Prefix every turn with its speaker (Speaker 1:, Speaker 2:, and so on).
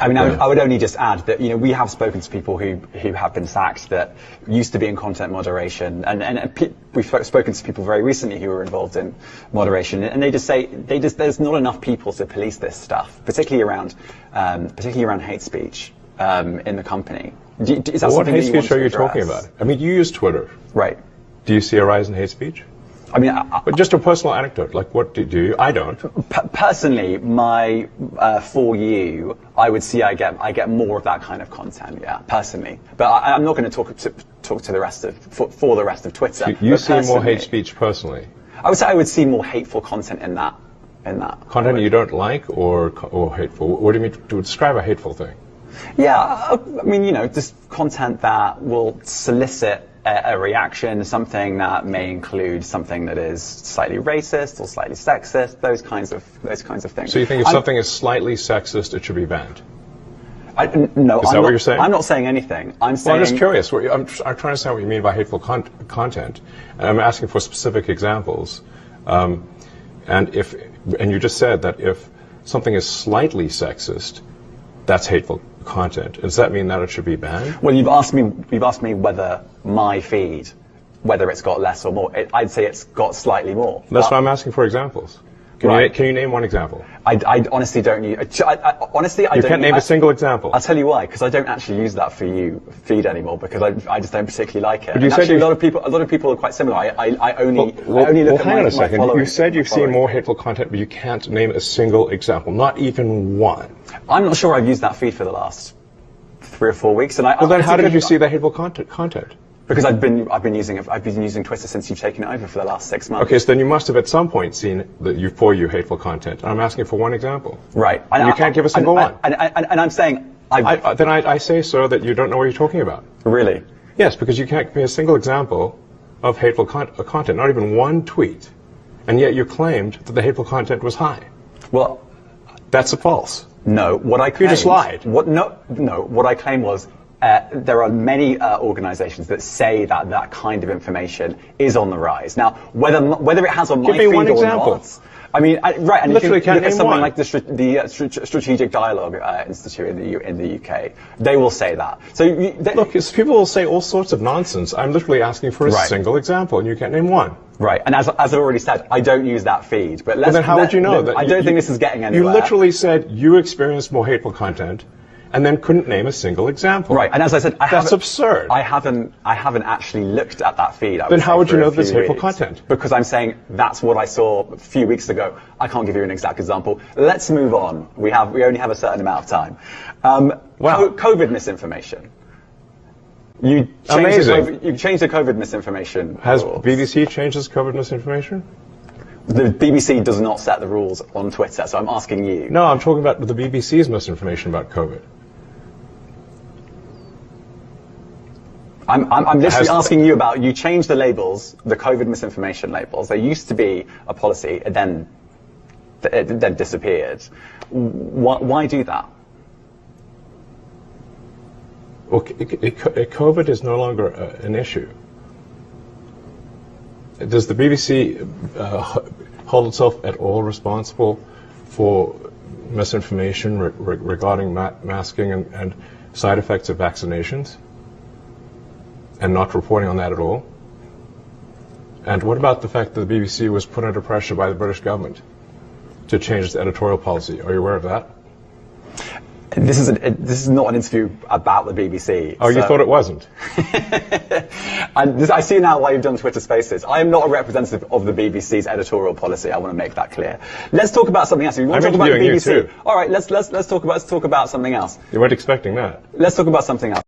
Speaker 1: I mean, I would only just add that, we have spoken to people who have been sacked that used to be in content moderation, and we've spoken to people very recently who were involved in moderation, and they just say there's not enough people to police this stuff, particularly around hate speech in the company. Is that
Speaker 2: what hate
Speaker 1: that
Speaker 2: speech are you talking about? I mean, you use Twitter,
Speaker 1: right?
Speaker 2: Do you see a rise in hate speech?
Speaker 1: I mean,
Speaker 2: but just a personal anecdote, like what do you? I don't.
Speaker 1: Personally, my for you, I would see I get more of that kind of content, yeah, personally. But I'm not going to talk to the rest of for the rest of Twitter.
Speaker 2: So you see more hate speech personally?
Speaker 1: I would say I would see more hateful content in that.
Speaker 2: Content you don't like or hateful? What do you mean to describe a hateful thing?
Speaker 1: Yeah, I mean, just content that will solicit a reaction, something that may include something that is slightly racist or slightly sexist, those kinds of things.
Speaker 2: So you think if something is slightly sexist, it should be banned?
Speaker 1: No,
Speaker 2: is that what you're saying?
Speaker 1: I'm not saying anything. I'm saying.
Speaker 2: Well, I'm just curious. I'm trying to understand what you mean by hateful content, and I'm asking for specific examples. And you just said that if something is slightly sexist, that's hateful content. Does that mean that it should be banned?
Speaker 1: Well, you've asked me whether my feed, whether it's got less or more. I'd say it's got slightly more.
Speaker 2: That's why I'm asking for examples. Can you name one example?
Speaker 1: I honestly don't use. Honestly, I don't.
Speaker 2: You can't name a single example.
Speaker 1: I'll tell you why. Because I don't actually use that for you feed anymore. Because I just don't particularly like it.
Speaker 2: But you said
Speaker 1: actually, a lot of people are quite similar. I only look at
Speaker 2: hang on a
Speaker 1: my
Speaker 2: second.
Speaker 1: following.
Speaker 2: You said you've seen more hateful content, but you can't name a single example, not even one.
Speaker 1: I'm not sure I've used that feed for the last 3 or 4 weeks. And
Speaker 2: well, then how did you see the hateful content?
Speaker 1: Because I've been using Twitter since you've taken it over for the last 6 months.
Speaker 2: Okay, so then you must have at some point seen for you hateful content. And I'm asking for one example.
Speaker 1: Right.
Speaker 2: And you can't give a single one.
Speaker 1: And I'm saying
Speaker 2: I say, sir, that you don't know what you're talking about.
Speaker 1: Really?
Speaker 2: Yes, because you can't give me a single example of hateful content, not even one tweet. And yet you claimed that the hateful content was high.
Speaker 1: Well,
Speaker 2: that's false.
Speaker 1: No, what I claimed...
Speaker 2: You just lied.
Speaker 1: What I claimed was there are many organizations that say that kind of information is on the rise. Now, whether it has on my feed or not... I mean, right, and
Speaker 2: literally
Speaker 1: if you look at something
Speaker 2: one.
Speaker 1: like the Strategic Dialogue Institute in the UK, they will say that. So
Speaker 2: look, people will say all sorts of nonsense. I'm literally asking for a single example, and you can't name one.
Speaker 1: Right, and as I've already said, I don't use that feed. But
Speaker 2: then how would you know that?
Speaker 1: I don't think this is getting anywhere.
Speaker 2: You literally said you experienced more hateful content, and then couldn't name a single example.
Speaker 1: Right, and as I said,
Speaker 2: that's absurd.
Speaker 1: I haven't actually looked at that feed.
Speaker 2: Then how would you know there's hateful content?
Speaker 1: Because I'm saying that's what I saw a few weeks ago. I can't give you an exact example. Let's move on. We only have a certain amount of time. COVID misinformation. You changed the COVID misinformation
Speaker 2: Has
Speaker 1: rules.
Speaker 2: BBC changed its COVID misinformation?
Speaker 1: The BBC does not set the rules on Twitter, so I'm asking you.
Speaker 2: No, I'm talking about the BBC's misinformation about COVID.
Speaker 1: I'm literally asking you about, you changed the labels, the COVID misinformation labels. There used to be a policy, and then it disappeared. Why do that?
Speaker 2: Well, COVID is no longer an issue. Does the BBC hold itself at all responsible for misinformation regarding masking and side effects of vaccinations? And not reporting on that at all? And what about the fact that the BBC was put under pressure by the British government to change its editorial policy? Are you aware of that?
Speaker 1: This is not an interview about the BBC.
Speaker 2: Oh, so. You thought it wasn't?
Speaker 1: I see now why you've done Twitter Spaces. I am not a representative of the BBC's editorial policy. I want to make that clear. Let's talk about something else. You want to talk about the BBC?
Speaker 2: You too.
Speaker 1: All right, let's talk about something else.
Speaker 2: You weren't expecting that.
Speaker 1: Let's talk about something else.